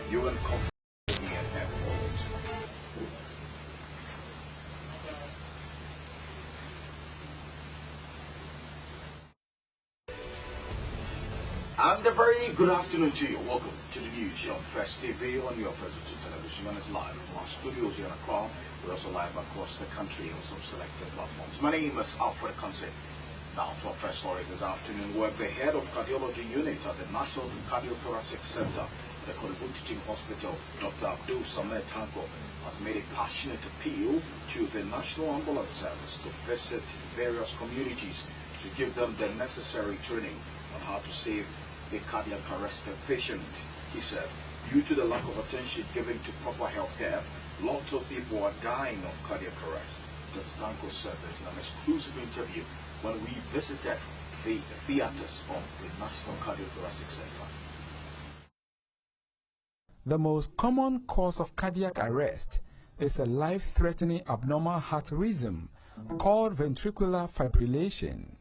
UN Conference Airport. And a very good afternoon to you. Welcome to the news on First TV on your first television, and it's live from our studios here in Accra. We're also live across the country on some selected platforms. My name is Alfred Conce. Now to our first story this afternoon, where the head of cardiology unit at the National Cardiothoracic Center, the Kolebu Teaching Hospital, Dr. Abdul Samad Tanko, has made a passionate appeal to the National Ambulance Service to visit various communities to give them the necessary training on how to save a cardiac arrest patient. He said, due to the lack of attention given to proper health care, lots of people are dying of cardiac arrest. Dr. Tanko said this in an exclusive interview when we visited the theaters of the National Cardiothoracic Center. The most common cause of cardiac arrest is a life-threatening abnormal heart rhythm called ventricular fibrillation.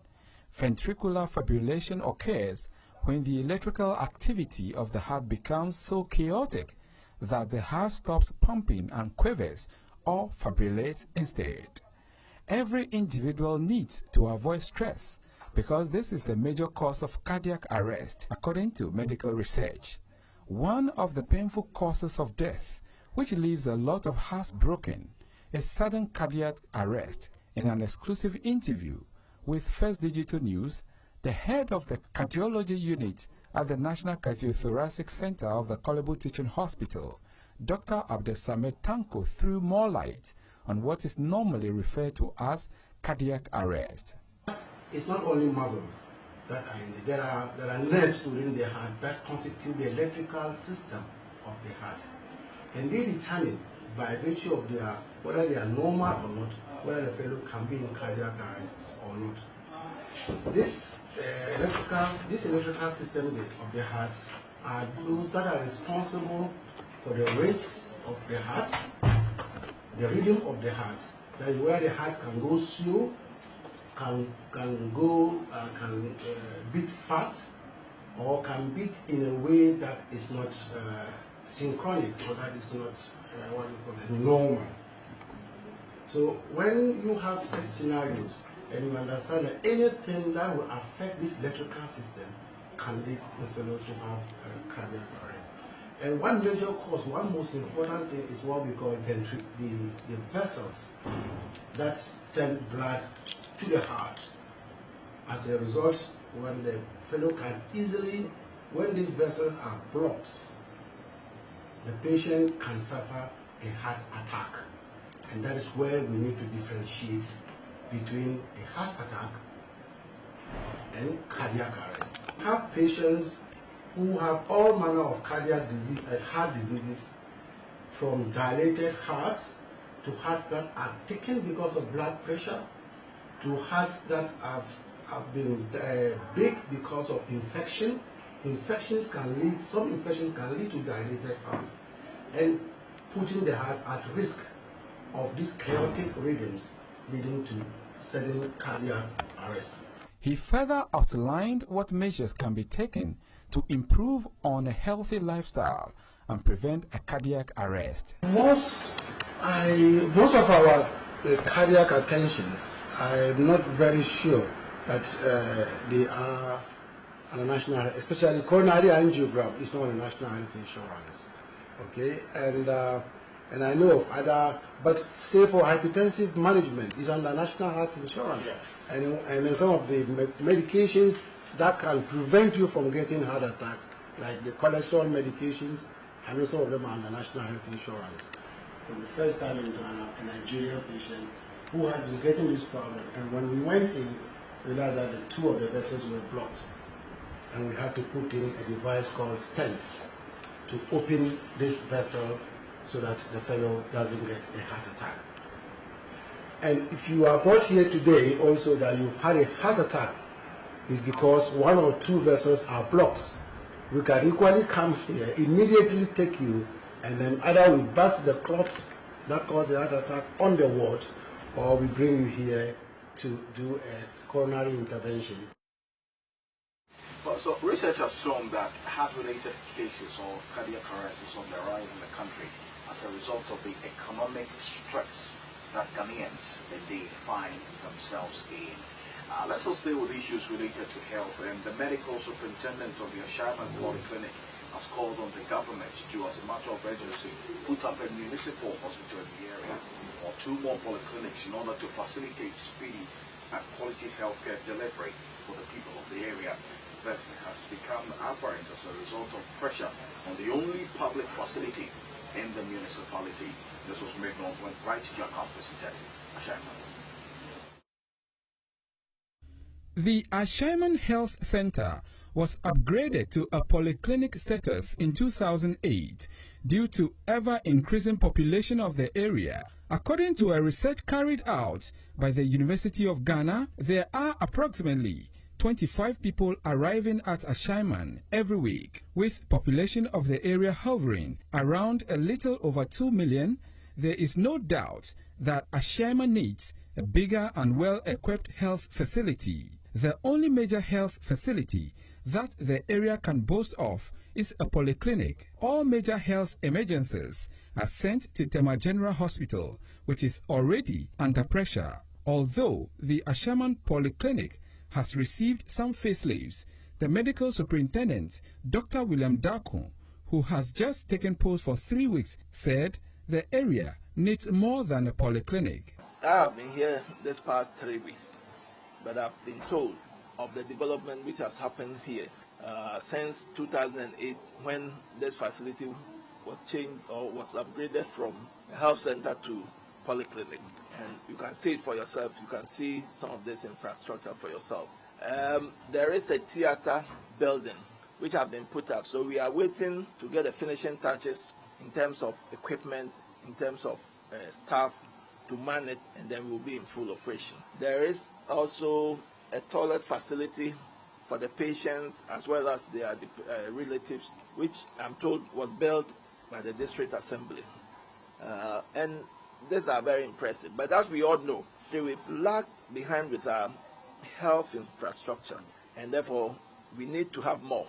Ventricular fibrillation occurs when the electrical activity of the heart becomes so chaotic that the heart stops pumping and quivers or fibrillates instead. Every individual needs to avoid stress because this is the major cause of cardiac arrest, according to medical research. One of the painful causes of death, which leaves a lot of hearts broken, is sudden cardiac arrest. In an exclusive interview with First Digital News, the head of the cardiology unit at the National Cardiothoracic Center of the Kolebu Teaching Hospital, Dr. Abdul Samad Tanko, threw more light on what is normally referred to as cardiac arrest. It's not only muscles that are in there are nerves within the heart that constitute the electrical system of the heart, and they determine by virtue of their whether they are normal or not, whether the fellow can be in cardiac arrest or not. This electrical system of the heart are those that are responsible for the rate of the heart, the rhythm of the heart. That is where the heart can go slow, can beat fast, or can beat in a way that is not synchronic, or that is not what you call it, normal. So when you have such scenarios, and you understand that anything that will affect this electrical system can lead the fellow to have cardiac arrest. And one major cause, one most important thing is what we call the vessels that send blood to the heart. As a result, when the fellow can easily, when these vessels are blocked, the patient can suffer a heart attack. And that is where we need to differentiate between a heart attack and cardiac arrest. We have patients who have all manner of cardiac disease and heart diseases, from dilated hearts to hearts that are thickened because of blood pressure, to hearts that have been big because of infection. Some infections can lead to dilated heart and putting the heart at risk of these chaotic rhythms leading to sudden cardiac arrest. He further outlined what measures can be taken to improve on a healthy lifestyle and prevent a cardiac arrest. Most of our cardiac attentions, I'm not very sure that they are on a national, especially coronary angiogram is not on a national health insurance. Okay, and I know of other, but say for hypertensive management is under national health insurance. Yeah. And some of the medications that can prevent you from getting heart attacks, like the cholesterol medications, I know some of them are under national health insurance. For the first time into a Nigerian patient who had been getting this problem, and when we went in, we realized that the two of the vessels were blocked, and we had to put in a device called stent to open this vessel so that the fellow doesn't get a heart attack. And if you are brought here today also that you've had a heart attack, is because one or two vessels are blocked. We can equally come here, immediately take you, and then either we burst the clots that cause a heart attack on the ward, or we bring you here to do a coronary intervention. Well, so research has shown that heart-related cases or cardiac arrest is on the rise in the country as a result of the economic stress that Ghanaians indeed find themselves in. Let's stay with issues related to health, and the medical superintendent of the Ashaiman Polyclinic has called on the government to, as a matter of urgency, put up a municipal hospital in the area or 2 more polyclinics in order to facilitate speedy and quality healthcare delivery for the people of the area. This has become apparent as a result of pressure on the only public facility in the municipality. This was made known when Bright Jacob visited Ashaiman. The Ashaiman Health Center was upgraded to a polyclinic status in 2008 due to ever-increasing population of the area. According to a research carried out by the University of Ghana, there are approximately 25 people arriving at Ashaiman every week, with population of the area hovering around a little over 2 million. There is no doubt that Ashaiman needs a bigger and well-equipped health facility. The only major health facility that the area can boast of is a polyclinic. All major health emergencies are sent to Tema General Hospital, which is already under pressure. Although the Ashaiman Polyclinic has received some facelifts, the medical superintendent, Dr. William Darko, who has just taken post for 3 weeks, said the area needs more than a polyclinic. I have been here this past 3 weeks, but I've been told of the development which has happened here since 2008, when this facility was changed or was upgraded from a health center to polyclinic. And you can see it for yourself. You can see some of this infrastructure for yourself. There is a theater building which have been put up, so we are waiting to get the finishing touches in terms of equipment, in terms of staff to man it, and then we'll be in full operation. There is also a toilet facility for the patients as well as their relatives, which I'm told was built by the district assembly. And these are very impressive. But as we all know, we've lagged behind with our health infrastructure, and therefore we need to have more.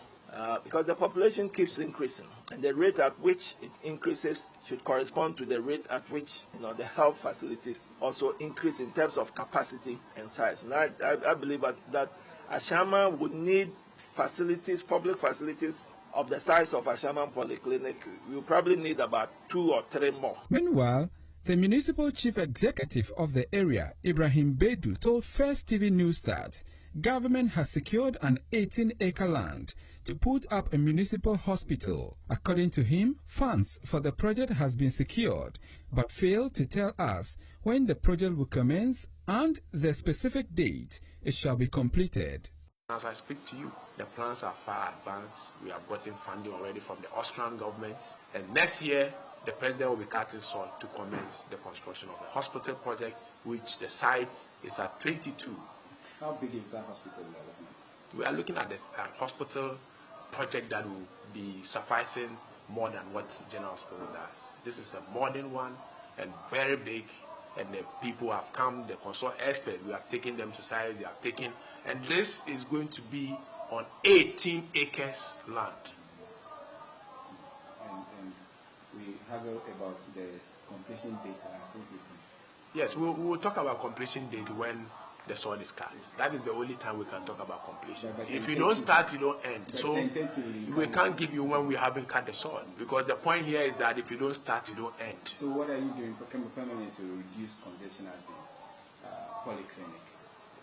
Because the population keeps increasing, and the rate at which it increases should correspond to the rate at which the health facilities also increase in terms of capacity and size. And I believe that Ashaiman would need facilities, public facilities of the size of Ashaiman Polyclinic. We will probably need about 2 or 3 more. Meanwhile, the municipal chief executive of the area, Ibrahim Bedu, told First TV News that government has secured an 18-acre land to put up a municipal hospital. According to him, funds for the project has been secured, but failed to tell us when the project will commence and the specific date it shall be completed. As I speak to you, the plans are far advanced. We have gotten funding already from the Austrian government, and next year the president will be cutting soil to commence the construction of the hospital project, which the site is at 22. How big is that hospital? We are looking at this hospital project that will be sufficing more than what General Hospital does. This is a modern one and very big, and the people have come, the consult experts, we have taken them to site, they have taken, and this is going to be on 18 acres land. And we haggle about the completion date. Yes, we will talk about completion date when the soil is cut. That is the only time we can talk about completion. If you don't start, you don't end. So we can't give you when we haven't cut the soil, because the point here is that if you don't start, you don't end. So what are you doing permanently to reduce congestion at the polyclinic?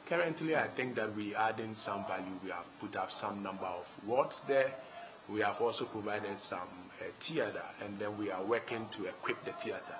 Currently, I think that we are adding some value. We have put up some number of wards there. We have also provided some theater, and then we are working to equip the theater.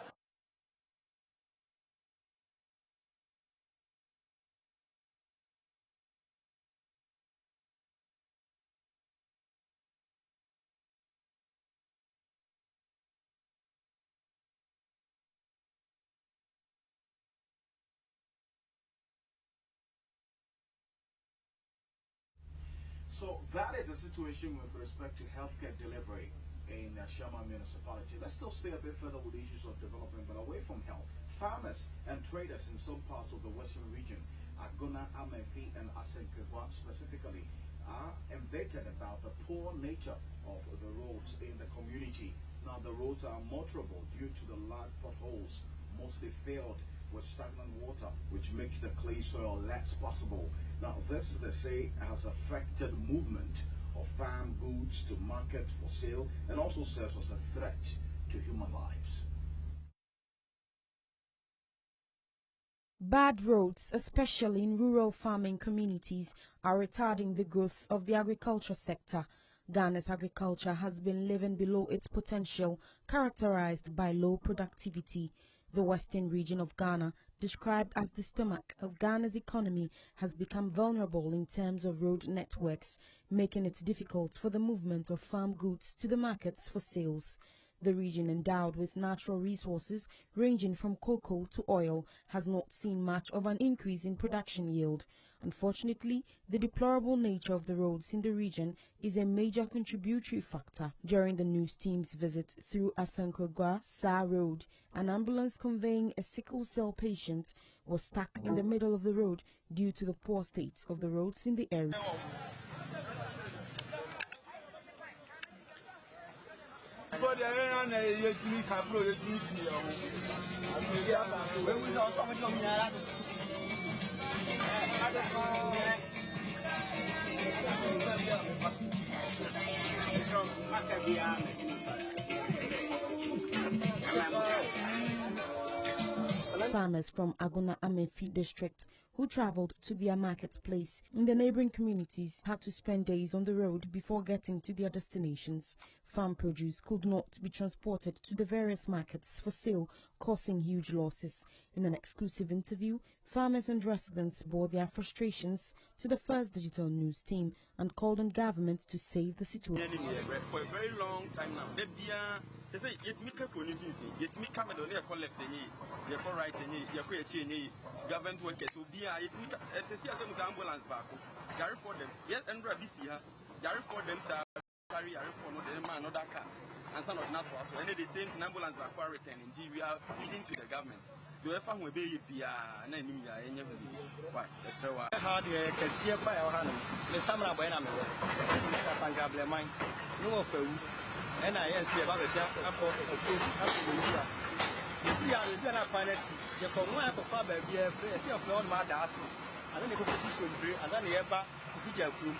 So that is the situation with respect to healthcare delivery in Ashaiman municipality. Let's still stay a bit further with issues of development, but away from health. Farmers and traders in some parts of the western region, Agona, Amenfi, and Asenkegwa specifically, are embittered about the poor nature of the roads in the community. Now, the roads are unmotorable due to the large potholes, mostly filled with stagnant water, which makes the clay soil less passable. Now, this, they say, has affected movement of farm goods to market for sale and also serves as a threat to human lives. Bad roads, especially in rural farming communities, are retarding the growth of the agriculture sector. Ghana's agriculture has been living below its potential, characterized by low productivity. The western region of Ghana, described as the stomach of Ghana's economy, has become vulnerable in terms of road networks, making it difficult for the movement of farm goods to the markets for sales. The region, endowed with natural resources ranging from cocoa to oil, has not seen much of an increase in production yield. Unfortunately, the deplorable nature of the roads in the region is a major contributory factor. During the news team's visit through Asankragua Sa Road, an ambulance conveying a sickle cell patient was stuck in the middle of the road due to the poor state of the roads in the area. Farmers from Aguna Amefi district who traveled to their marketplace in the neighboring communities had to spend days on the road before getting to their destinations. Farm produce could not be transported to the various markets for sale, causing huge losses. In an exclusive interview, farmers and residents bore their frustrations to the First Digital News team and called on government to save the situation. For a very long time now, they say it's me it's me come on call left you call right you government workers will be it's me as ambulance back Gary for them yes and this year Gary for them carry for another car and some of natural so and the same ambulance back are returning we are leading to the government. You ever will be the why? That's why. Hard can see a fire hand. The summer when I'm Sangable mine. No food. And I see about the self. We are the finance. The command of Faber be a free of Lord Madas. And then the position and then the Eba Fija Crew.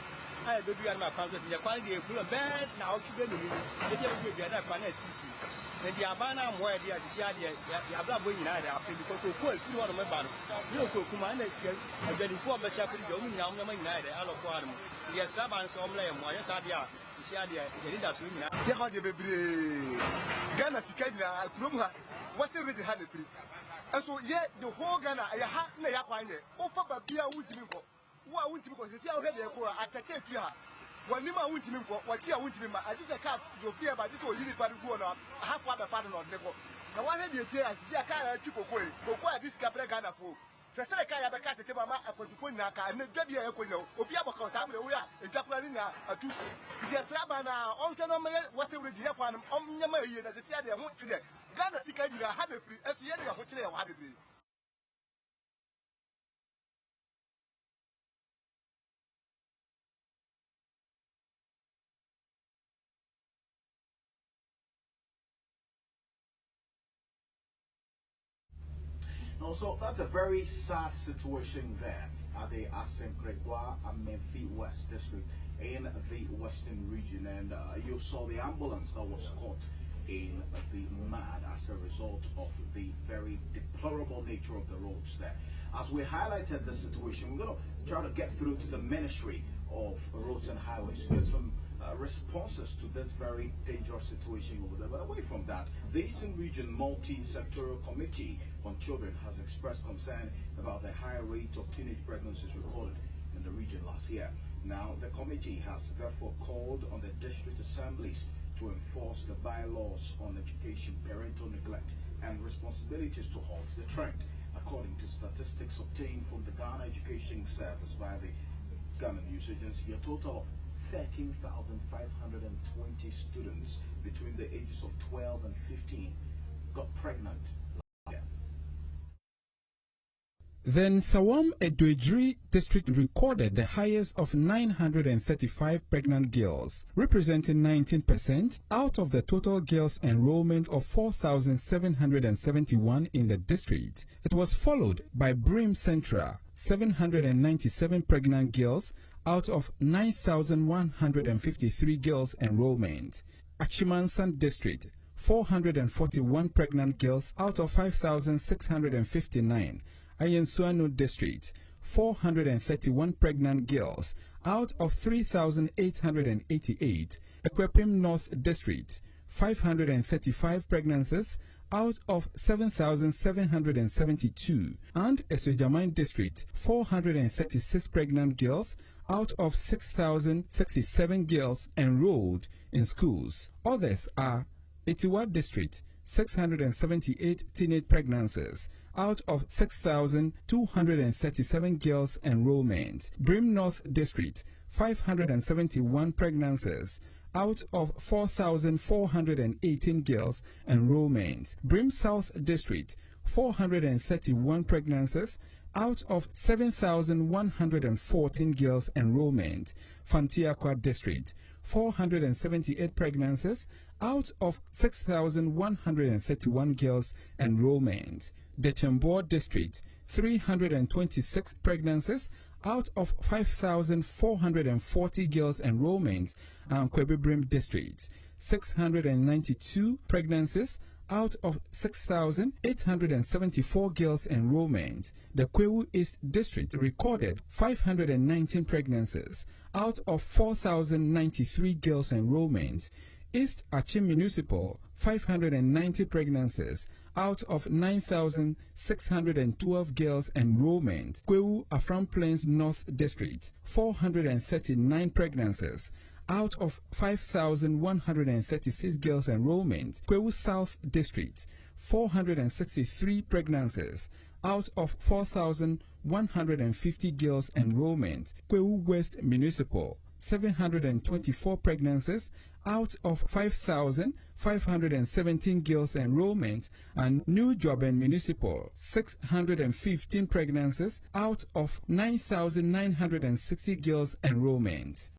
I will be on my country in the quality of bed now to be the other finance. And the Abana where the idea, the Abba United are because we call through on my banner. You could command it again for the Shapiro United, Alaquadam. The Sabans on Lam, why yes, Adia, the Shadia, the industry. The Hardy Baby Ghana Sikadra, Krumha, was already had it free. And so, yet the whole Ghana, I had no Yapine, over Babia Wootimiko. Who I wouldn't because you see already at a church. When Nima wouldn't mean what you wouldn't mean, I just a cap, you fear about this or you need to go on half what the father or never. Now, why did you say, I see a car at Chico Quay, go quiet this Cabragana fool. The second car have a cat to Mama, a Pontifonaka, and the Debbie Equino, Opiaco, Samuel, and Jacarina, a two. Just Rabana, on Canoma, was already Japan, on Yama, as I said, I won't today. Ghana Sikadina had a free, as the end of hotel had a free. Also, that's a very sad situation there at the Asankragua Amefi West District in the Western region, and you saw the ambulance that was caught in the mud as a result of the very deplorable nature of the roads there. As we highlighted the situation, we're going to try to get through to the Ministry of Roads and Highways to get some responses to this very dangerous situation over there. But away from that, the Eastern Region Multi-Sectoral Committee on Children has expressed concern about the high rate of teenage pregnancies recorded in the region last year. Now, the committee has therefore called on the district assemblies to enforce the bylaws on education, parental neglect, and responsibilities to halt the trend. According to statistics obtained from the Ghana Education Service by the Ghana News Agency, a total of 13,520 students between the ages of 12 and 15 got pregnant last year. Then Sawam Edwedri district recorded the highest of 935 pregnant girls, representing 19% out of the total girls enrollment of 4,771 in the district. It was followed by Brim Central, 797 pregnant girls out of 9,153 girls enrollment. Achimansan district, 441 pregnant girls out of 5,659. Ayensuano district, 431 pregnant girls out of 3,888. Ekwapim North district, 535 pregnancies out of 7,772. And Esojamine district, 436 pregnant girls out of 6,067 girls enrolled in schools. Others are Etiwa district, 678 teenage pregnancies out of 6,237 girls enrollment. Brim North district, 571 pregnancies out of 4,418 girls enrollment. Brim South district, 431 pregnancies out of 7,114 girls enrollment. Fantiakwa district, 478 pregnancies out of 6,131 girls enrollment. Dechembour district, 326 pregnancies out of 5,440 girls enrollment. And Kwebibrim district, 692 pregnancies out of 6,874 girls enrollment. The Kwewu East district recorded 519 pregnancies out of 4,093 girls enrollment. East Achim Municipal, 590 pregnancies out of 9,612 girls enrollment. Kwewu Afram Plains North District, 439 pregnancies out of 5,136 girls enrollment. Kwewu South District, 463 pregnancies out of 4,150 girls enrollment. Kwewu West Municipal, 724 pregnancies out of 5,517 girls enrollment. And New Joben Municipal, 615 pregnancies out of 9,960 girls enrollment.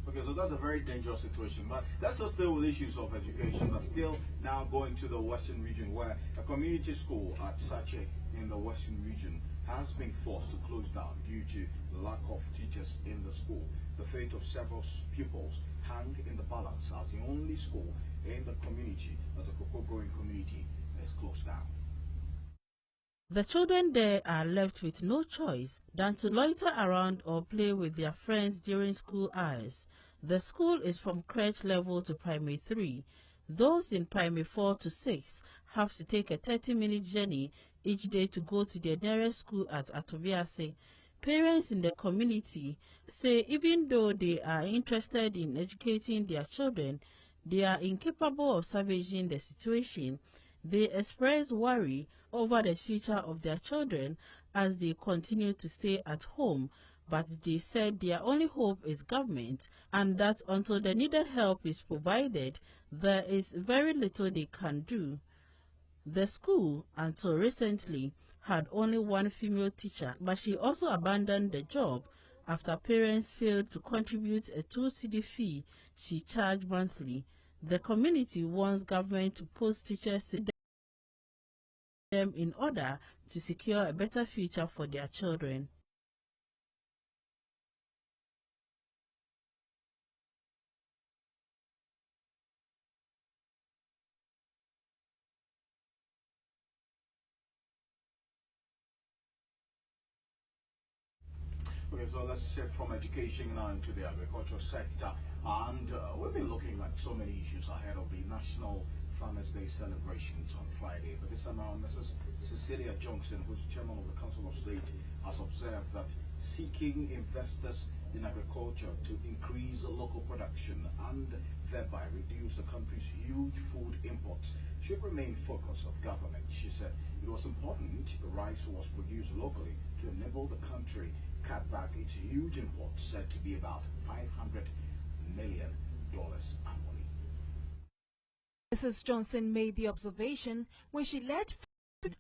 Okay, so that's a very dangerous situation. But let's just deal with issues of education. But still now going to the Western region, where a community school at Sache in the Western region has been forced to close down due to the lack of teachers in the school. The fate of several pupils hang in the balance as the only school in the community, as a cocoa growing community, is closed down. The children there are left with no choice than to loiter around or play with their friends during school hours. The school is from crèche level to primary 3. Those in primary 4 to 6 have to take a 30-minute journey each day to go to their nearest school at Atobiase. Parents in the community say even though they are interested in educating their children, they are incapable of salvaging the situation. They express worry over the future of their children as they continue to stay at home, but they said their only hope is government, and that until the needed help is provided, there is very little they can do. The school, until recently, had only one female teacher, but she also abandoned the job after parents failed to contribute a 2 cedi fee she charged monthly. The community wants government to post teachers to them in order to secure a better future for their children. Okay, so let's shift from education now into the agricultural sector. And we've been looking at so many issues ahead of the National Farmers' Day celebrations on Friday. But this time around, Mrs. Cecilia Johnson, who's chairman of the Council of State, has observed that seeking investors in agriculture to increase local production and thereby reduce the country's huge food imports should remain focus of government. She said it was important rice was produced locally to enable the country cut back its huge imports, said to be about $500 million annually. Mrs. Johnson made the observation when she led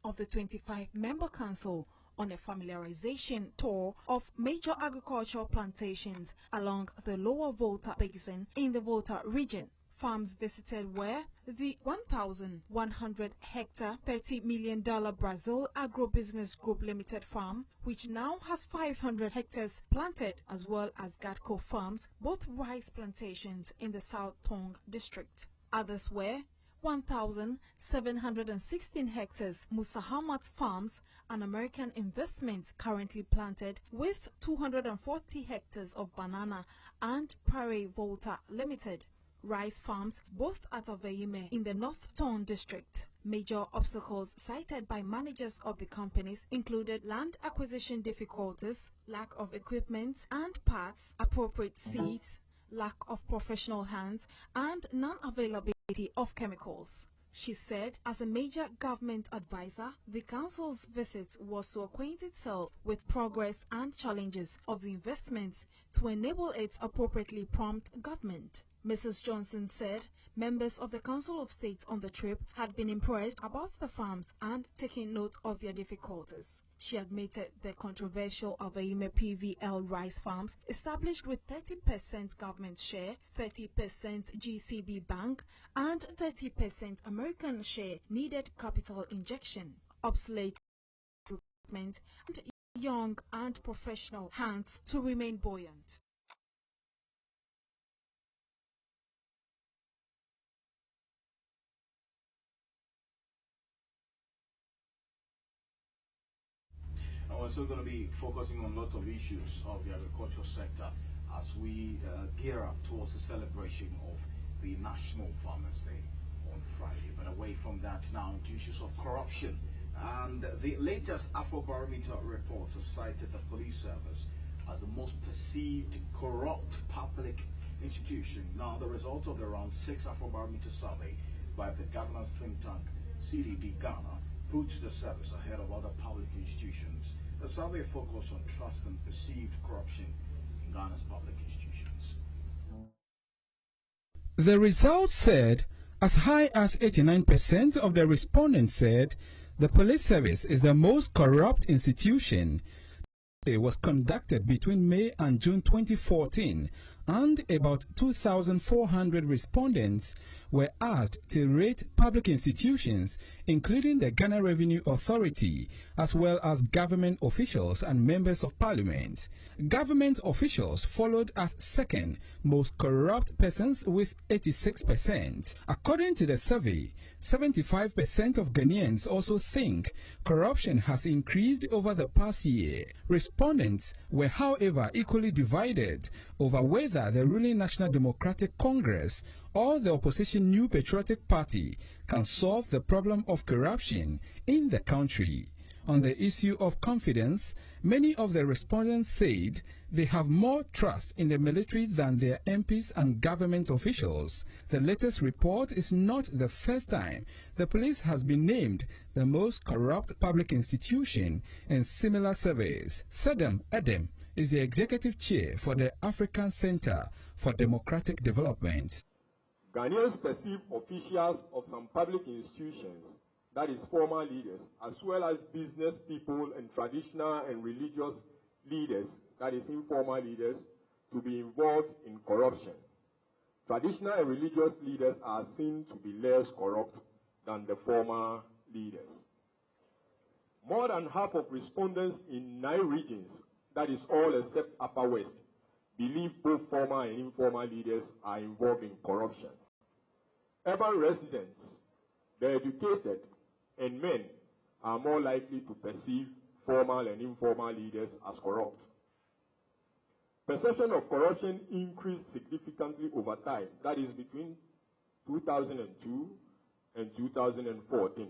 of the 25-member council on a familiarization tour of major agricultural plantations along the Lower Volta Basin in the Volta region. Farms visited were the 1,100-hectare, $30 million Brazil Agro-Business Group Limited farm, which now has 500 hectares planted, as well as Gatco farms, both rice plantations in the South Tongue district. Others were 1,716 hectares Musa Hamat Farms, an American investment currently planted, with 240 hectares of banana, and Pare Volta Limited rice farms, both at Aveime in the North Tongue district. Major obstacles cited by managers of the companies included land acquisition difficulties, lack of equipment and parts, appropriate seeds, lack of professional hands, and non-availability of chemicals. She said, as a major government advisor, the council's visit was to acquaint itself with progress and challenges of the investments to enable its appropriately prompt government. Mrs. Johnson said members of the Council of State on the trip had been impressed about the farms and taken note of their difficulties. She admitted the controversial Aveime PVL rice farms, established with 30% government share, 30% GCB Bank, and 30% American share, needed capital injection, obsolete recruitment, and young and professional hands to remain buoyant. We're also going to be focusing on lots of issues of the agricultural sector as we gear up towards the celebration of the National Farmers' Day on Friday. But away from that now, to issues of corruption. And the latest Afrobarometer report has cited the police service as the most perceived corrupt public institution. Now, the result of the round 6 Afrobarometer survey by the governor's think tank, CDD Ghana, puts the service ahead of other public institutions. The survey focused on trust and perceived corruption in Ghana's public institutions. The results said as high as 89% of the respondents said the police service is the most corrupt institution. It was conducted between May and June 2014, and about 2,400 respondents were asked to rate public institutions, including the Ghana Revenue Authority, as well as government officials and members of parliament. Government officials followed as second most corrupt persons with 86%. According to the survey, 75% of Ghanaians also think corruption has increased over the past year. Respondents were, however, equally divided over whether the ruling National Democratic Congress or the opposition New Patriotic Party can solve the problem of corruption in the country. On the issue of confidence, many of the respondents said they have more trust in the military than their MPs and government officials. The latest report is not the first time the police has been named the most corrupt public institution in similar surveys. Sedem Edem is the executive chair for the African Center for Democratic Development. Ghanaians perceive officials of some public institutions, that is former leaders, as well as business people and traditional and religious leaders, that is informal leaders, to be involved in corruption. Traditional and religious leaders are seen to be less corrupt than the former leaders. More than half of respondents in 9 regions, that is all except Upper West, believe both former and informal leaders are involved in corruption. Urban residents, the educated, and men are more likely to perceive formal and informal leaders as corrupt. Perception of corruption increased significantly over time, that is between 2002 and 2014,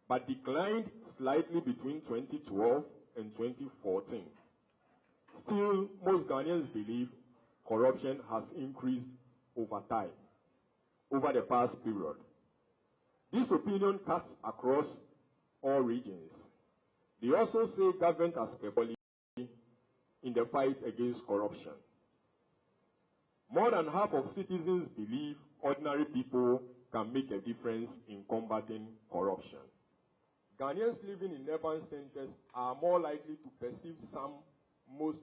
but declined slightly between 2012 and 2014. Still, most Ghanaians believe corruption has increased over time, over the past period. This opinion cuts across all regions. They also say government has failed in the fight against corruption. More than half of citizens believe ordinary people can make a difference in combating corruption. Ghanaians living in urban centers are more likely to perceive some, most,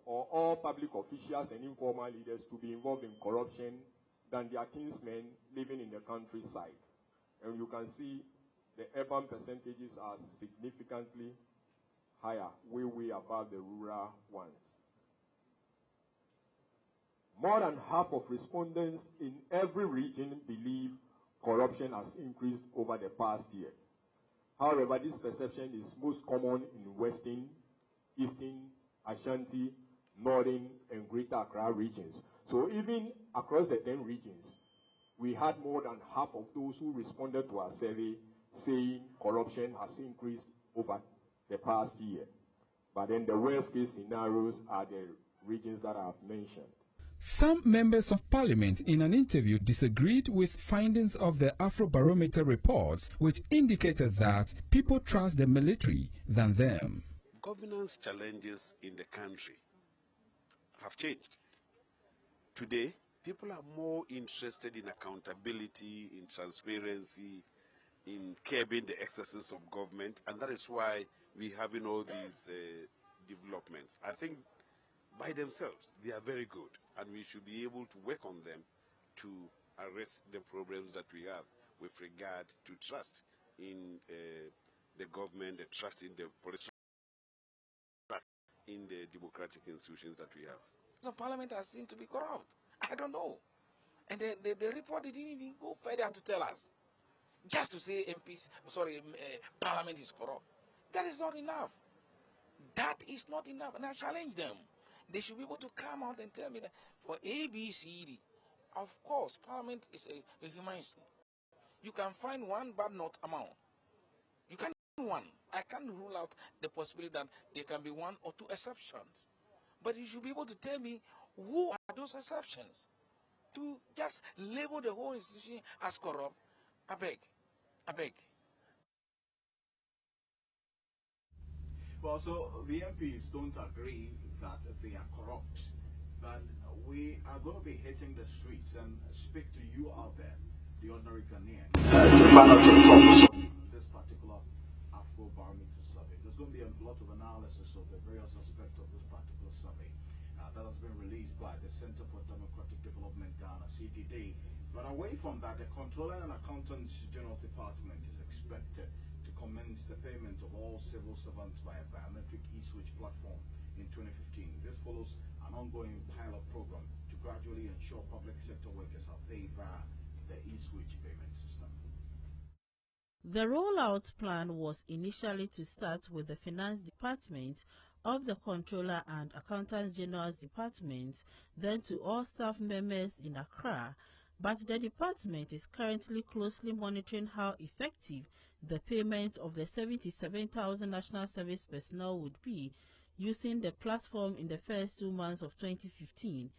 or all public officials and informal leaders to be involved in corruption than their kinsmen living in the countryside. And you can see the urban percentages are significantly higher, way above the rural ones. More than half of respondents in every region believe corruption has increased over the past year. However, this perception is most common in Western, Eastern, Ashanti, Northern, and Greater Accra regions. So even across the 10 regions, we had more than half of those who responded to our survey saying corruption has increased over the past year. But then the worst case scenarios are the regions that I have mentioned. Some members of parliament in an interview disagreed with findings of the Afrobarometer reports, which indicated that people trust the military than them. Governance challenges in the country have changed. Today, people are more interested in accountability, in transparency, in curbing the excesses of government, and that is why we're having all these developments. I think by themselves, they are very good, and we should be able to work on them to arrest the problems that we have with regard to trust in the government, the trust in the political, in the democratic institutions that we have. The parliament has seemed to be corrupt. I don't know. And the report didn't even go further to tell us. Just to say parliament is corrupt. That is not enough. That is not enough. And I challenge them. They should be able to come out and tell me that for ABCD, of course, parliament is a human institution. You can find one, but not amount. You can find one. I can't rule out the possibility that there can be one or two exceptions. But you should be able to tell me who are those exceptions. To just label the whole institution as corrupt, I beg. Well, so the MPs don't agree that they are corrupt, but we are going to be hitting the streets and speak to you out there, the ordinary Ghanaian, to find out your thoughts on this particular Afrobarometer survey. There's going to be a lot of analysis of the various aspects of this particular survey that has been released by the Center for Democratic Development Ghana, CDD. But away from that, the Comptroller and Accountant General Department is expected to commence the payment of all civil servants by a biometric e-switch platform in 2015. This follows an ongoing pilot program to gradually ensure public sector workers are paid via the e-switch payment system. The rollout plan was initially to start with the Finance Department of the Comptroller and Accountant General's Department, then to all staff members in Accra, but the department is currently closely monitoring how effective the payment of the 77,000 National Service personnel would be using the platform in the first 2 months of 2015.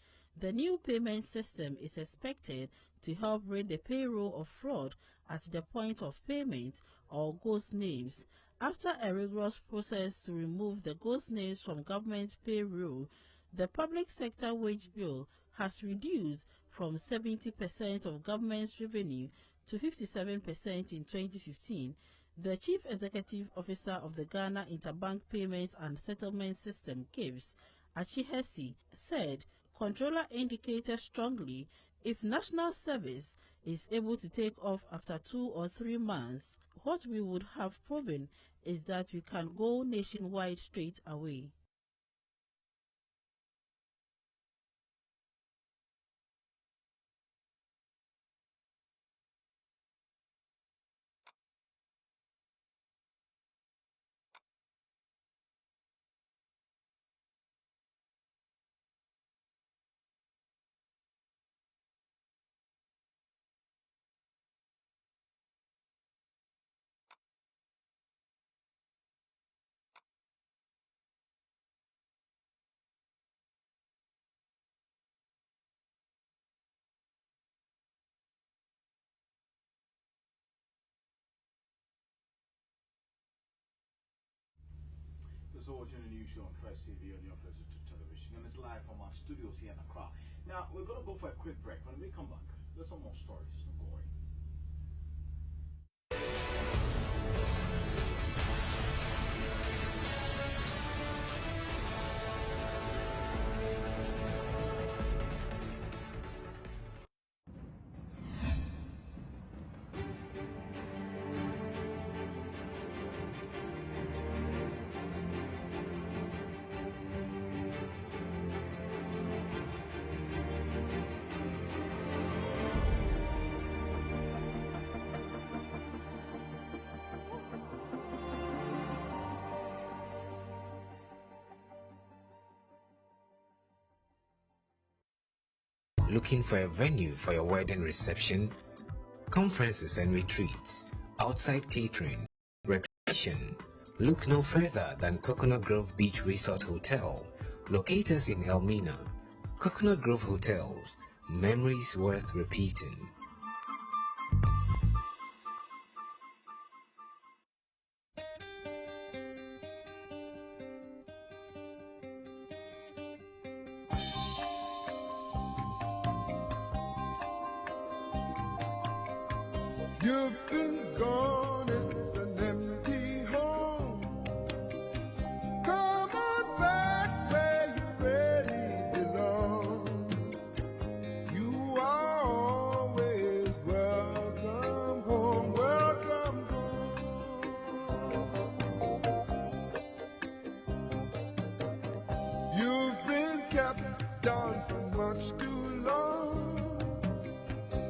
The new payment system is expected to help rid the payroll of fraud at the point of payment or ghost names. After a rigorous process to remove the ghost names from government payroll, the public sector wage bill has reduced from 70% of government's revenue to 57% in 2015. The Chief Executive Officer of the Ghana Interbank Payments and Settlement System, GIPS, Achihesi, said Comptroller indicated strongly if National Service is able to take off after 2 or 3 months, what we would have proven is that we can go nationwide straight away. So watching a new show on First TV on your First Television, and it's live from our studios here in Accra. Now we're going to go for a quick break. When we come back, there's some more stories. Don't go away. Looking for a venue for your wedding reception, conferences and retreats, outside catering, recreation? Look no further than Coconut Grove Beach Resort Hotel, located in Elmina. Coconut Grove Hotels, memories worth repeating. You've been gone, it's an empty home. Come on back where you really belong. You are always welcome home, welcome home. You've been kept down for much too long.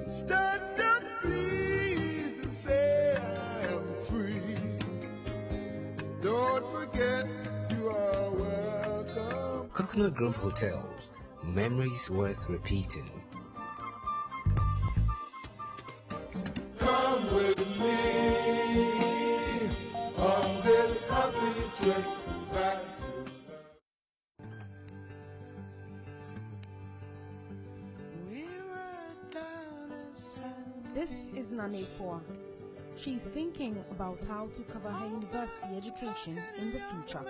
Stand up, please, and say I am free. Don't forget you are welcome. Coconut Grove Hotels, memories worth repeating. Come with me on this happy trip back to This is Nane Foa. She's thinking about how to cover her university education in the future.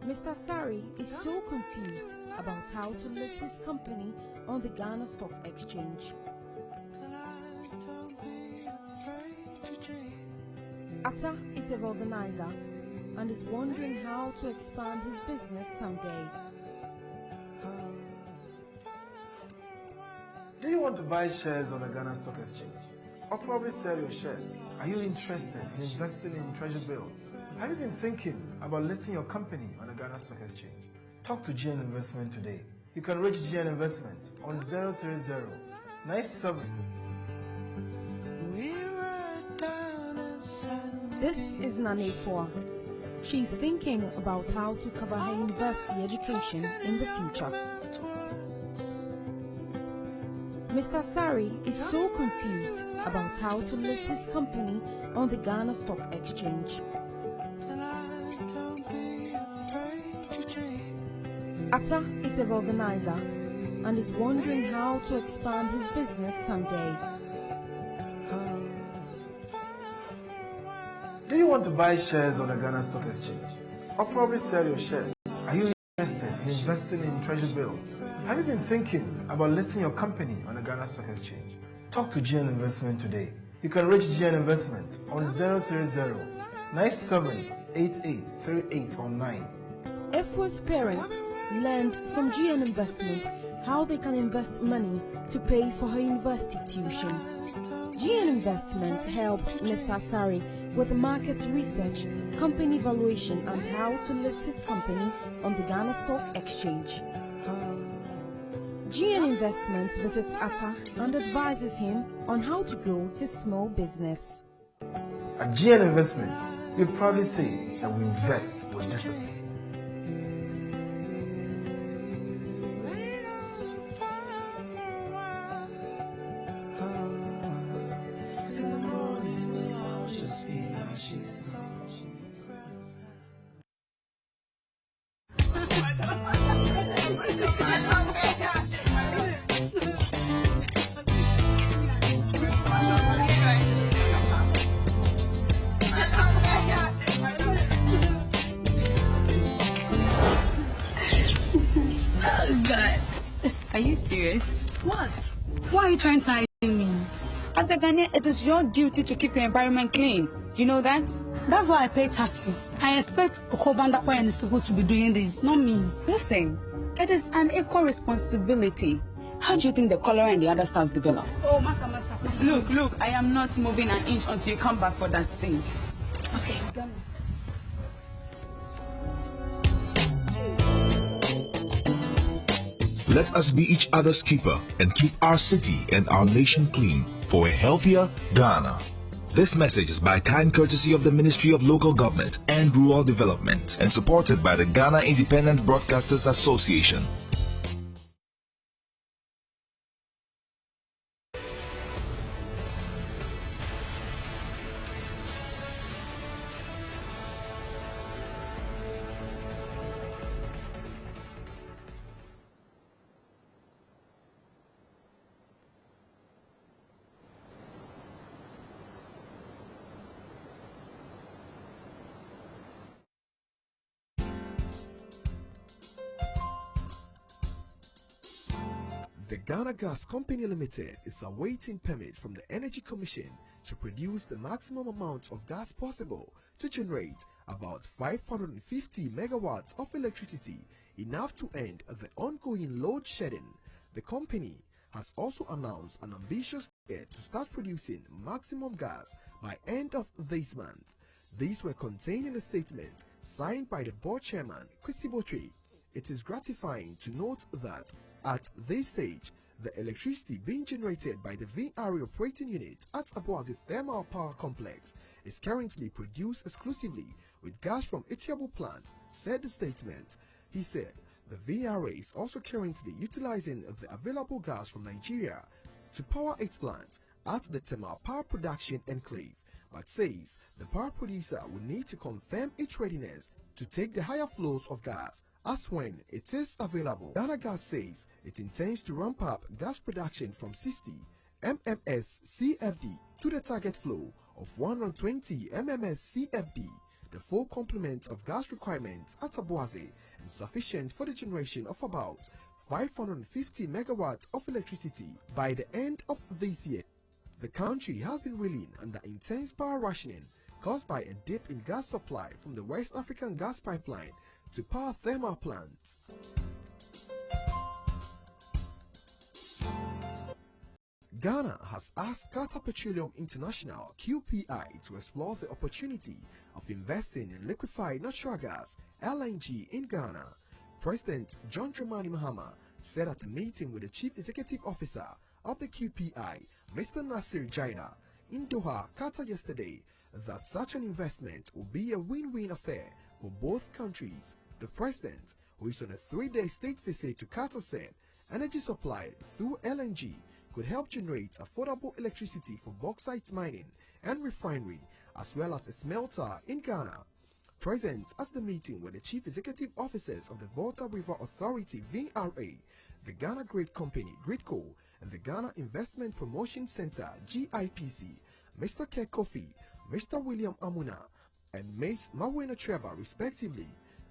Mr. Sari is so confused about how to list his company on the Ghana Stock Exchange. Atta is a organizer and is wondering how to expand his business someday. Do you want to buy shares on the Ghana Stock Exchange? Or probably sell your shares? Are you interested in investing in treasury bills? Have you been thinking about listing your company on the Ghana Stock Exchange? Talk to GN Investment today. You can reach GN Investment on 030-97. This is Nane Foa. She's thinking about how to cover her university education in the future. Mr. Sari is so confused about how to list his company on the Ghana Stock Exchange. Atta is an organizer and is wondering how to expand his business someday. Do you want to buy shares on the Ghana Stock Exchange? Or probably sell your shares? Are you interested in investing in treasury bills? Have you been thinking about listing your company on the Ghana Stock Exchange? Talk to GN Investment today. You can reach GN Investment on 030-9788-3809. Effort's parents learned from GN Investment how they can invest money to pay for her university tuition. GN Investment helps Mr. Sari with market research, company valuation, and how to list his company on the Ghana Stock Exchange. GN Investments visits Atta and advises him on how to grow his small business. At GN Investment, we proudly say that we invest with discipline. Are you serious? What? Why are you trying to hide me? As a Ghanaian, it is your duty to keep your environment clean. Do you know that? That's why I pay taxes. I expect Okovanda and his people to be doing this, not me. Listen, it is an equal responsibility. How do you think the cholera and the other staffs develop? Oh, Masa. Look, I am not moving an inch until you come back for that thing. Okay, done. Let us be each other's keeper and keep our city and our nation clean for a healthier Ghana. This message is by kind courtesy of the Ministry of Local Government and Rural Development and supported by the Ghana Independent Broadcasters Association. The Ghana Gas Company Limited is awaiting permit from the Energy Commission to produce the maximum amount of gas possible to generate about 550 megawatts of electricity, enough to end the ongoing load shedding. The company has also announced an ambitious target to start producing maximum gas by end of this month. These were contained in a statement signed by the board chairman, Kwesi Botwe. It is gratifying to note that at this stage, the electricity being generated by the VRA operating unit at Aboase Thermal Power Complex is currently produced exclusively with gas from Etiabo plant, said the statement. He said the VRA is also currently utilizing the available gas from Nigeria to power its plant at the Thermal Power Production Enclave, but says the power producer will need to confirm its readiness to take the higher flows of gas as when it is available. Ghana Gas says it intends to ramp up gas production from 60 MMS CFD to the target flow of 120 MMS CFD. The full complement of gas requirements at Aboase is sufficient for the generation of about 550 megawatts of electricity by the end of this year. The country has been reeling under intense power rationing caused by a dip in gas supply from the West African gas pipeline to power thermal plants. Ghana has asked Qatar Petroleum International (QPI) to explore the opportunity of investing in liquefied natural gas (LNG) in Ghana. President John Dramani Mahama said at a meeting with the Chief Executive Officer of the QPI, Mr. Nasir Jaida, in Doha, Qatar yesterday, that such an investment will be a win-win affair for both countries. The president, who is on a 3-day state visit to Qatar, said energy supply through LNG could help generate affordable electricity for bauxite mining and refinery, as well as a smelter in Ghana. Present at the meeting were the chief executive officers of the Volta River Authority (VRA), the Ghana Great Company (GRIDCO), and the Ghana Investment Promotion Center (GIPC), Mr. Ke Kofi, Mr. William Amuna, and Ms. Mawena Trevor, respectively.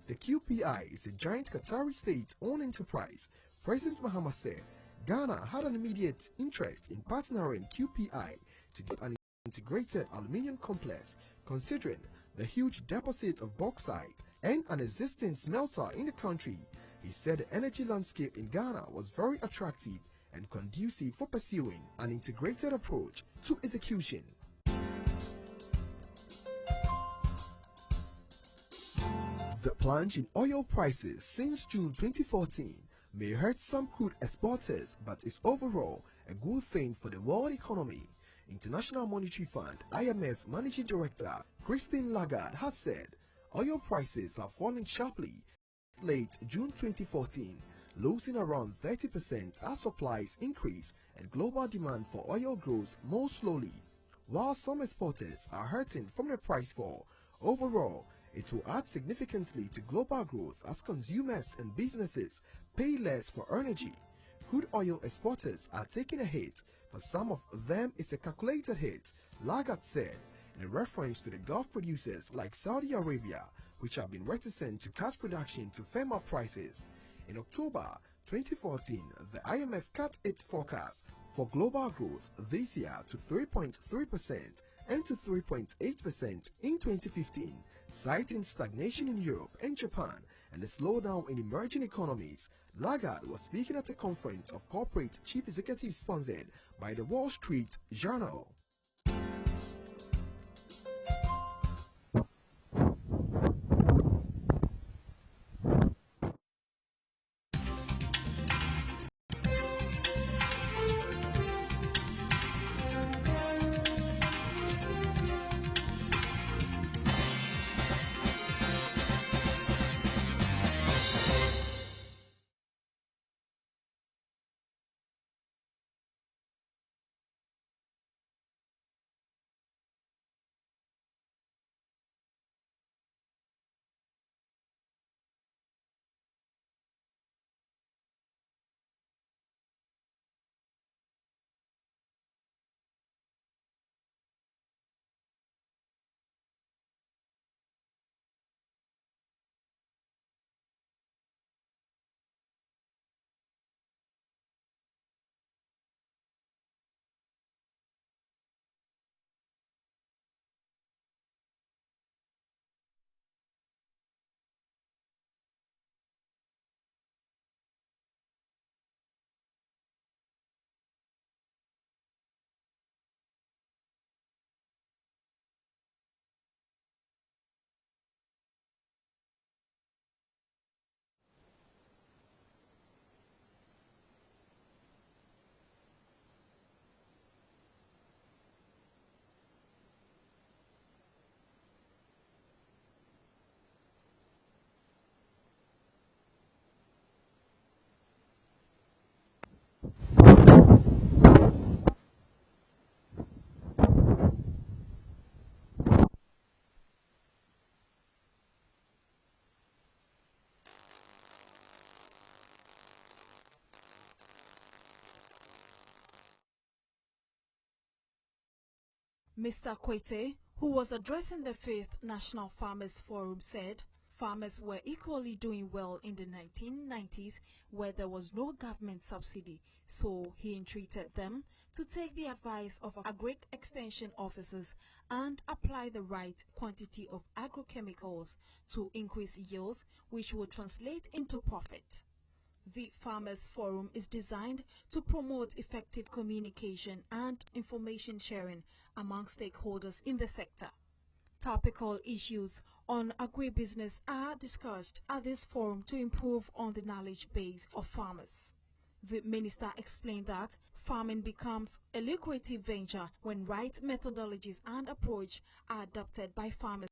The QPI is a giant Qatari state-owned enterprise. President Mahama said Ghana had an immediate interest in partnering QPI to get an integrated aluminium complex, considering the huge deposit of bauxite and an existing smelter in the country. He said the energy landscape in Ghana was very attractive and conducive for pursuing an integrated approach to execution. The plunge in oil prices since June 2014 may hurt some crude exporters, but is overall a good thing for the world economy. International Monetary Fund (IMF) Managing Director Christine Lagarde has said oil prices are falling sharply since late June 2014, losing around 30% as supplies increase and global demand for oil grows more slowly. While some exporters are hurting from the price fall, overall it will add significantly to global growth as consumers and businesses pay less for energy. Crude oil exporters are taking a hit. For some of them, it's a calculated hit, Lagarde said, in reference to the Gulf producers like Saudi Arabia, which have been reticent to cut production to firm up prices. In October 2014, the IMF cut its forecast for global growth this year to 3.3% and to 3.8% in 2015, citing stagnation in Europe and Japan and a slowdown in emerging economies. Lagarde was speaking at a conference of corporate chief executives sponsored by the Wall Street Journal. Mr. Kwete, who was addressing the 5th National Farmers Forum, said farmers were equally doing well in the 1990s where there was no government subsidy, so he entreated them to take the advice of agric extension officers and apply the right quantity of agrochemicals to increase yields, which would translate into profit. The Farmers Forum is designed to promote effective communication and information sharing among stakeholders in the sector. Topical issues on agribusiness are discussed at this forum to improve on the knowledge base of farmers. The minister explained that farming becomes a lucrative venture when right methodologies and approach are adopted by farmers.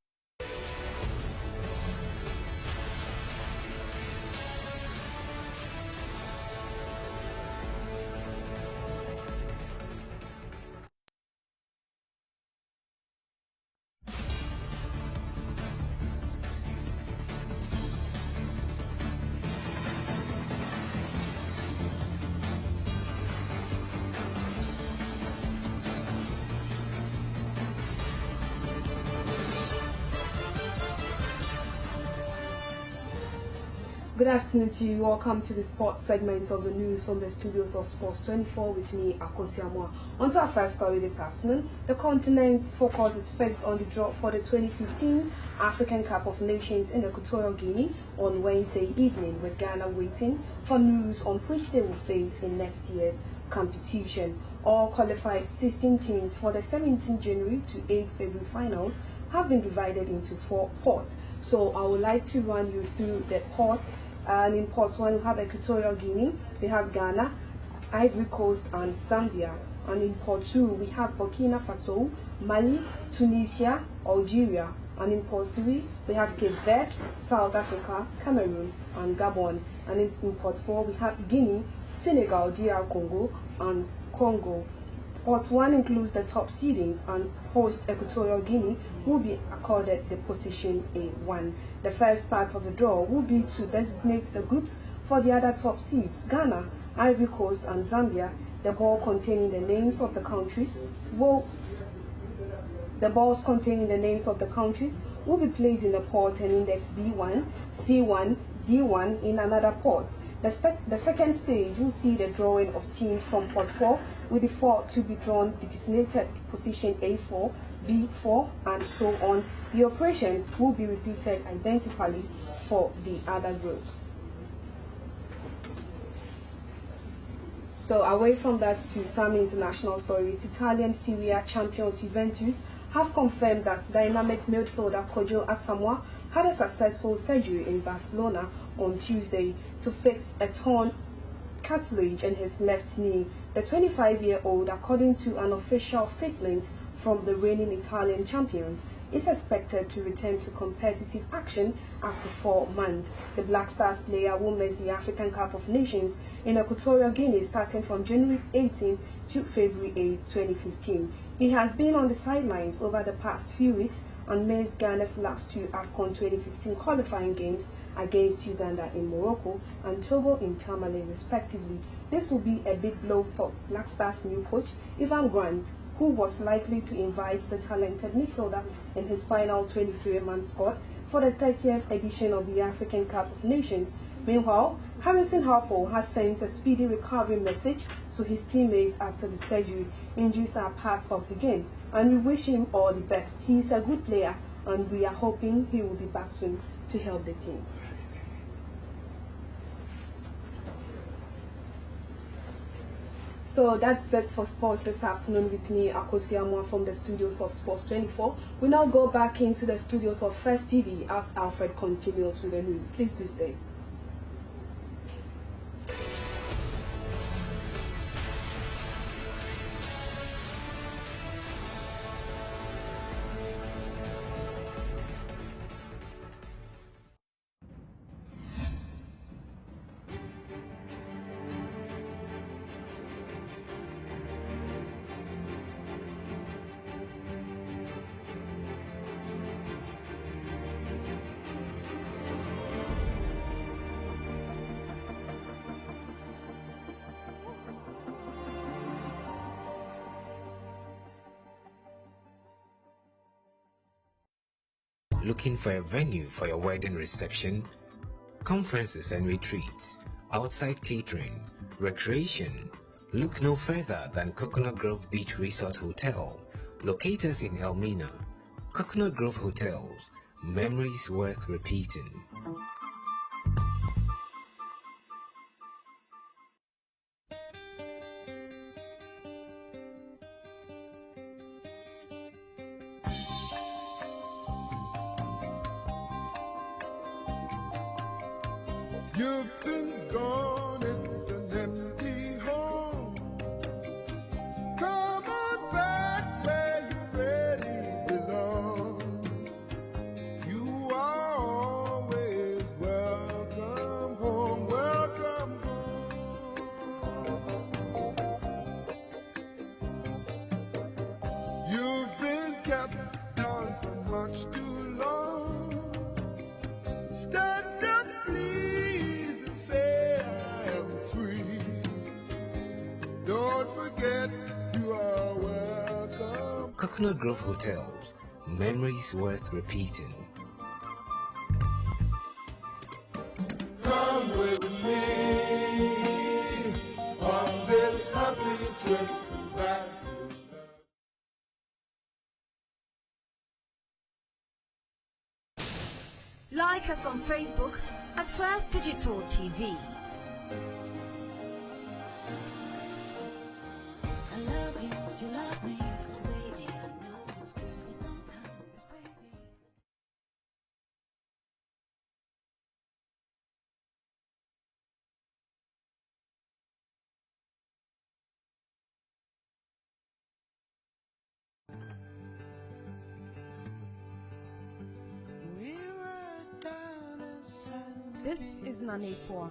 Good afternoon to you. Welcome to the sports segment of the news from the studios of Sports 24 with me, Akosi Amwa. On to our first story this afternoon. The continent's focus is fixed on the draw for the 2015 African Cup of Nations in Equatorial Guinea on Wednesday evening, with Ghana waiting for news on which they will face in next year's competition. All qualified 16 teams for the 17th January to 8th February finals have been divided into 4 pots. So I would like to run you through the pots. And in pot 1 we have Equatorial Guinea, we have Ghana, Ivory Coast and Zambia. And in pot 2 we have Burkina Faso, Mali, Tunisia, Algeria. And in pot 3 we have Cape Verde, South Africa, Cameroon and Gabon. And in pot 4 we have Guinea, Senegal, DR Congo and Congo. Pot 1 includes the top seedings, and host Equatorial Guinea will be accorded the position A1. The first part of the draw will be to designate the groups for the other top seeds, Ghana, Ivory Coast and Zambia. The ball containing the names of the countries will be placed in a pot and index B1, C1, D1 in another pot. The second stage will see the drawing of teams from pot 4, with the 4 to be drawn designated position A4, B4 and so on. The operation will be repeated identically for the other groups. So away from that to some international stories, Italian Serie A champions Juventus have confirmed that dynamic midfielder Kojo Asamoah had a successful surgery in Barcelona on Tuesday to fix a torn cartilage in his left knee. The 25-year-old, according to an official statement from the reigning Italian champions, is expected to return to competitive action after 4 months. The Black Stars player will miss the African Cup of Nations in Equatorial Guinea starting from January 18 to February 8, 2015. He has been on the sidelines over the past few weeks and missed Ghana's last 2 AFCON 2015 qualifying games against Uganda in Morocco and Togo in Tamale respectively. This will be a big blow for Black Stars' new coach, Ivan Grant, who was likely to invite the talented midfielder in his final 23-man squad for the 30th edition of the African Cup of Nations. Meanwhile, Harrison Harpo has sent a speedy recovery message to his teammates after the surgery. Injuries are part of the game, and we wish him all the best. He is a good player, and we are hoping he will be back soon to help the team. So that's it for sports this afternoon with me, Akosi Amwa, from the studios of Sports 24. We now go back into the studios of First TV as Alfred continues with the news. Please do stay. Looking for a venue for your wedding reception, conferences and retreats, outside catering, recreation? Look no further than Coconut Grove Beach Resort Hotel, located in Elmina. Coconut Grove Hotels, memories worth repeating. You've been gone, it's an empty home. Come on back where you really belong. You are always welcome home, welcome home. You've been kept down for much too long. Stand up, please, and say I am free. Don't forget you are welcome. Coconut Grove Hotels, memories worth repeating. Come with me on this happy trip back to Like us on Facebook at First Digital TV. I love you, you love me, baby, I know it's true, sometimes it's crazy. This is Nane Foa.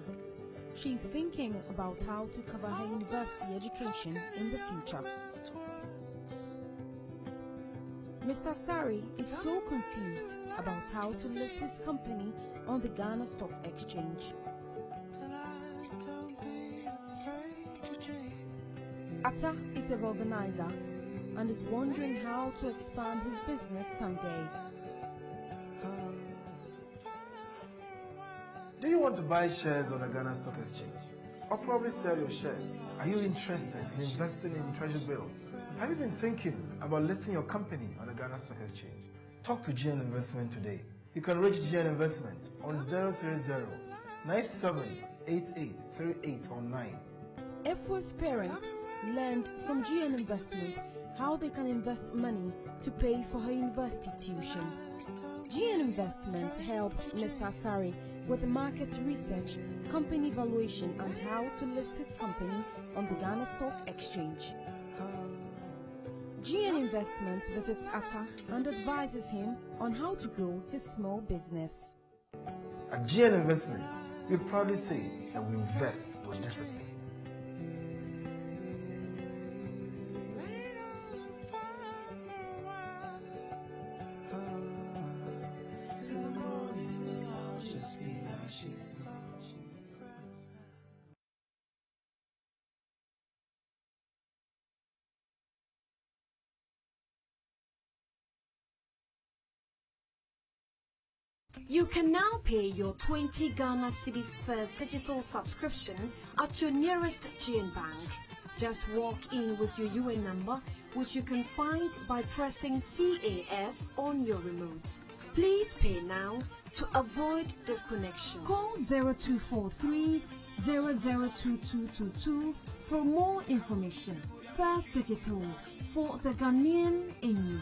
She's thinking about how to cover her university education in the future. Mr. Sari is so confused about how to list his company on the Ghana Stock Exchange. Atta is a organizer and is wondering how to expand his business someday. Do you want to buy shares on the Ghana Stock Exchange? Or probably sell your shares? Are you interested in investing in treasury bills? Have you been thinking about listing your company on the Ghana Stock Exchange? Talk to GN Investment today. You can reach GN Investment on 030-9788-3809. Efua's parents learned from GN Investment how they can invest money to pay for her university tuition. GN Investment helps Mr. Sari with market research, company valuation, and how to list his company on the Ghana Stock Exchange. GN Investments visits Atta and advises him on how to grow his small business. At GN Investment, we proudly say that we invest with discipline. You can now pay your 20 Ghana Cedis First Digital subscription at your nearest GN Bank. Just walk in with your UN number, which you can find by pressing CAS on your remote. Please pay now to avoid disconnection. Call 0243 002222 for more information. First Digital, for the Ghanaian in you.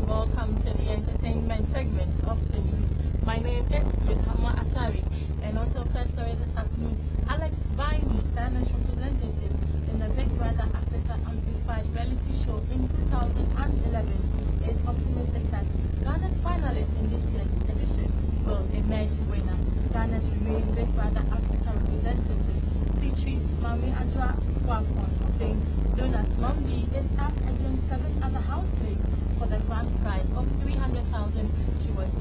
and welcome to the entertainment segment of the news. My name is Grace Hamwa Asari, and on to our first story this afternoon, Alex Baini, Ghana's representative in the Big Brother Africa Amplified reality show in 2011, is optimistic that Ghana's finalists in this year's edition will emerge winner. Ghana's remaining Big Brother Africa representative, Patrice Mami Ajwa Wakon, known as Mambi, is up against 7 other housemates for the grand prize of $300,000 US.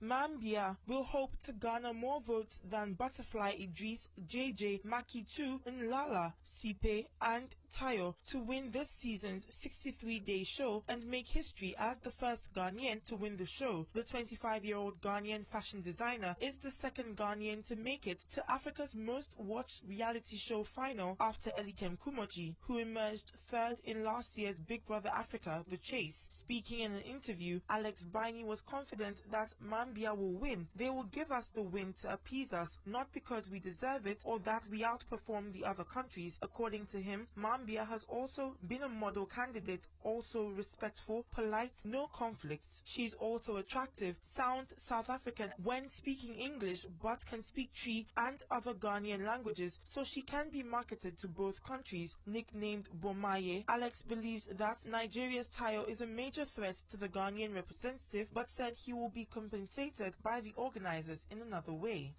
Mambia will hope to garner more votes than Butterfly Idris, JJ, Maki 2, Nlala, Sipe, and Tayo to win this season's 63-day show and make history as the first Ghanaian to win the show. The 25-year-old Ghanaian fashion designer is the second Ghanaian to make it to Africa's most watched reality show final after Elikem Kumoji, who emerged third in last year's Big Brother Africa, The Chase. Speaking in an interview, Alex Baini was confident that Mambia will win. They will give us the win to appease us, not because we deserve it or that we outperform the other countries. According to him, Mambia has also been a model candidate, also respectful, polite, no conflicts. She's also attractive, sounds South African when speaking English, but can speak Twi and other Ghanaian languages, so she can be marketed to both countries. Nicknamed Bomaye, Alex believes that Nigeria's Tayo is a major threat to the Ghanaian representative, but said he will be compensated by the organizers in another way.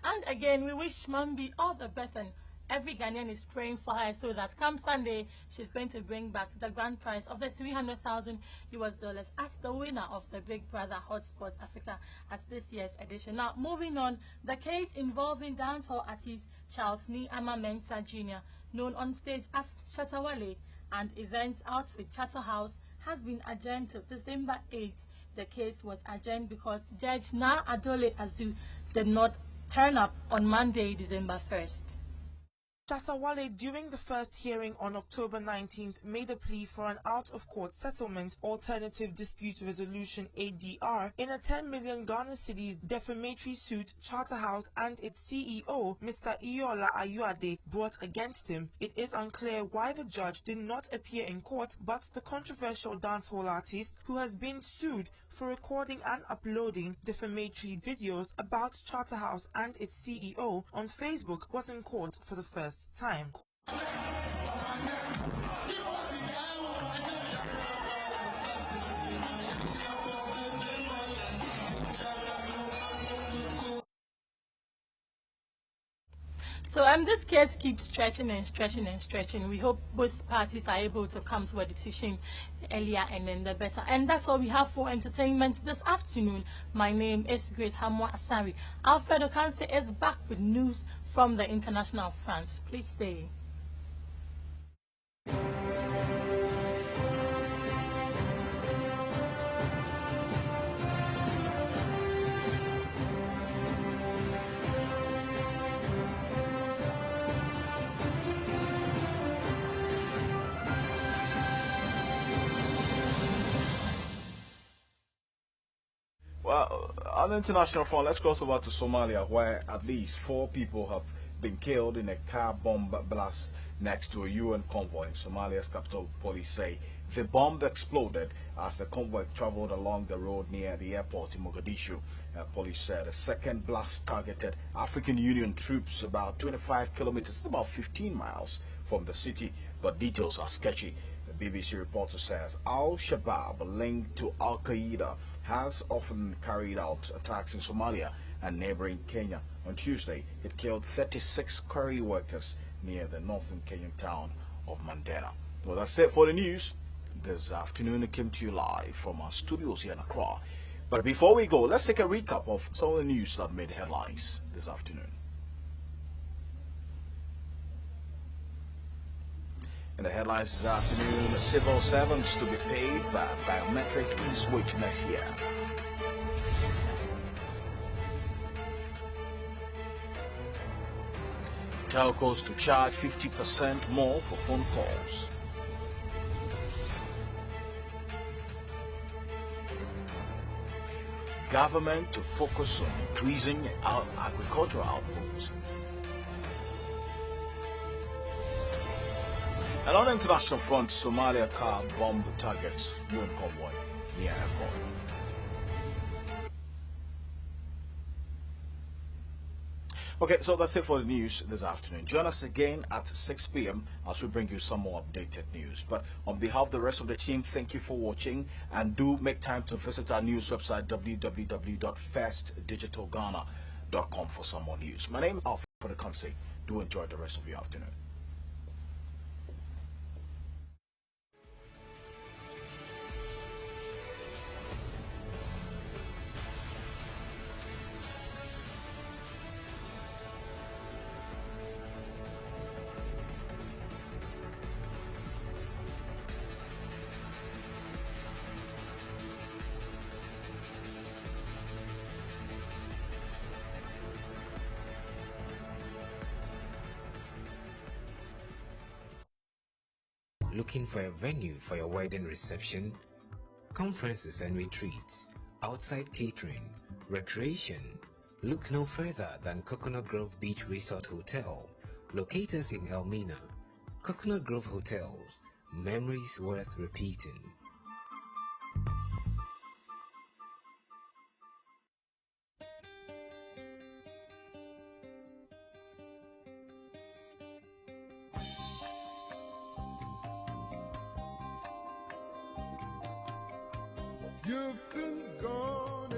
And again, we wish Mambi all the best, and every Ghanaian is praying for her so that come Sunday, she's going to bring back the grand prize of the $300,000 US as the winner of the Big Brother Hotspots Africa as this year's edition. Now, moving on, the case involving dancehall artist Charles Ni Ama Mensah Jr., known on stage as Chatawale, and events out with Chatterhouse has been adjourned to December 8th. The case was adjourned because Judge Na Adole Azu did not turn up on Monday, December 1st. Chatawale, during the first hearing on October 19th, made a plea for an out-of-court settlement, Alternative Dispute Resolution ADR, in a 10 million Ghana cedis defamatory suit Charterhouse and its CEO, Mr. Iola Ayuade, brought against him. It is unclear why the judge did not appear in court, but the controversial dancehall artist, who has been sued for recording and uploading defamatory videos about Charterhouse and its CEO on Facebook, was in court for the first time. So this case keeps stretching and stretching and stretching. We hope both parties are able to come to a decision earlier and then the better. And that's all we have for entertainment this afternoon. My name is Grace Hamwa Asari. Alfredo Kanse is back with news from the international France. Please stay. Well, on the international front, let's cross over to Somalia, where at least 4 people have been killed in a car bomb blast next to a UN convoy. Somalia's capital police say the bomb exploded as the convoy traveled along the road near the airport in Mogadishu. Police said a second blast targeted African Union troops about 25 kilometers, about 15 miles from the city, but details are sketchy. The BBC reporter says Al-Shabaab, linked to Al-Qaeda, has often carried out attacks in Somalia and neighboring Kenya. On Tuesday, it killed 36 quarry workers near the northern Kenyan town of Mandera. Well, that's it for the news this afternoon. It came to you live from our studios here in Accra. But before we go, let's take a recap of some of the news that made headlines this afternoon. In the headlines this afternoon, civil servants to be paid by biometric e-switch next year. Telcos to charge 50% more for phone calls. government to focus on increasing our agricultural output. And on the international front, Somalia car bomb targets UN convoy near airport. Okay, so that's it for the news this afternoon. Join us again at 6 p.m. as we bring you some more updated news. But on behalf of the rest of the team, thank you for watching, and do make time to visit our news website www.firstdigitalghana.com for some more news. My name is Alfred for the Conceit. Do enjoy the rest of your afternoon. Looking for a venue for your wedding reception, conferences and retreats, outside catering, recreation? Look no further than Coconut Grove Beach Resort Hotel, located in Elmina. Coconut Grove Hotels, memories worth repeating. You've been gone